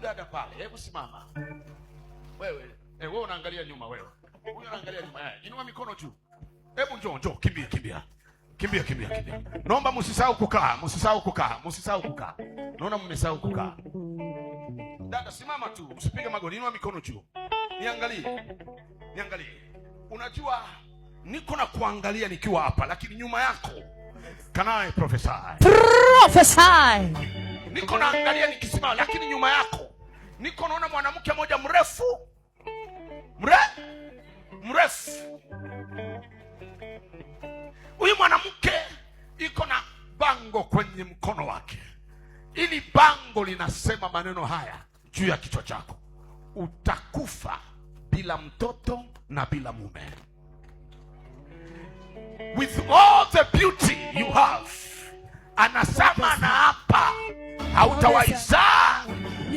dada pale, hebu simama. Wewe unaangalia nyuma wewe. Huyu anaangalia nyuma. Inua mikono juu. Hebu njoo, kimbia. Naomba msisahau kukaa. Naona mmesahau kukaa. Dada simama tu, usipige magoti, inua mikono juu. Niangalie. Unajua niko na kuangalia nikiwa hapa, lakini nyuma yako kanaye prophesy. Niko naangalia nikisimama, lakini nyuma yako niko naona mwanamke mmoja mrefu. Huyu mwanamke iko na bango kwenye mkono wake. Ili bango linasema maneno haya juu ya kichwa chako: utakufa bila mtoto na bila mume. With all the beauty you have, anasema na hapa hautawaizaa,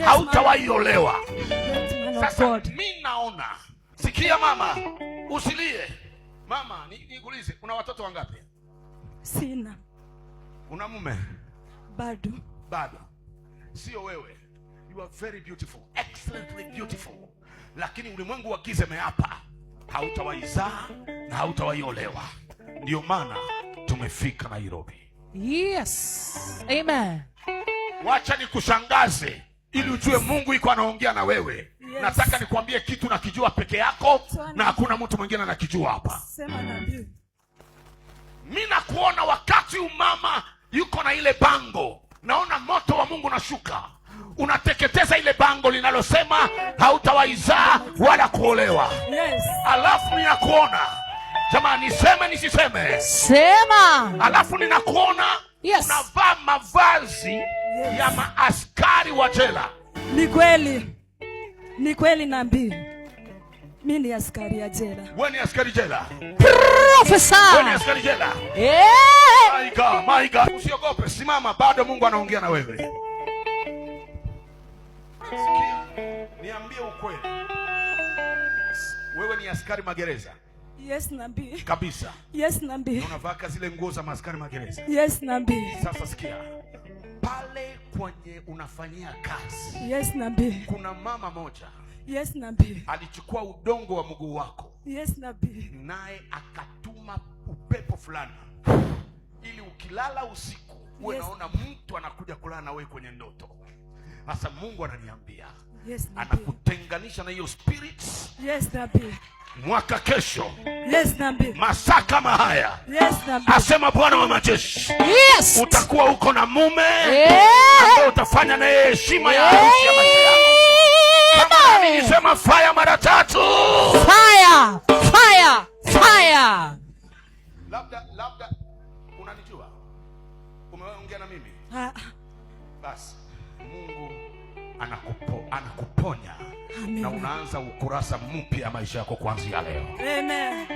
hautawaiolewa. Sasa mimi naona, sikia mama, usilie. Mama, nikuulize, una watoto wangapi? Sina. Una mume? Bado. Sio wewe. You are very beautiful, excellently beautiful. Lakini ulimwengu wa giza umeapa hautawaizaa na hautawaiolewa. Ndio maana tumefika Nairobi. Yes. Amen. Wacha nikushangaze ili ujue Mungu iko anaongea na wewe. Yes. Nataka nikwambie kitu na kijua peke yako na hakuna mtu mwingine anakijua hapa. Sema nabii. Mimi nakuona wakati umama yuko na ile bango. Naona moto wa Mungu unashuka. Unateketeza ile bango linalosema hautawaizaa wala kuolewa. Yes. Alafu ninakuona. Jamani, niseme nisiseme? Sema. Alafu ninakuona, yes, unavaa mavazi, yes, ya maaskari wa jela. Ni kweli nabii. Mimi ni askari ya jela. Wewe ni askari jela? Professor. Wewe ni askari jela? My God. Usiogope, simama, bado Mungu anaongea na wewe. Sikia, niambie ukweli. Wewe ni askari magereza? Yes nabii. Kabisa. Yes nabii. Unavaa zile nguo za askari magereza? Yes nabii. Sasa sikia. Pale kwenye unafanyia kazi. Yes nabii. Kuna mama moja. Yes nabii. Alichukua udongo wa mguu wako. Yes nabii. Naye akatuma upepo fulani ili ukilala usiku uwe, yes, naona mtu anakuja kulala na wewe kwenye ndoto. Sasa Mungu ananiambia, yes, anakutenganisha na hiyo spirits. Yes nabii. Mwaka kesho, yes nabii, masaa kama haya, yes nabii, asema Bwana wa majeshi, yes, utakuwa uko na mume, yeah, utafanya na heshima ya harusi ya maisha yako. Kama nilisema fire mara 3. Fire. Labda unanijua. Umeongea na mimi. Basi Mungu anakuponya. Amen. Na unaanza ukurasa mpya maisha yako kuanzia leo. Amen.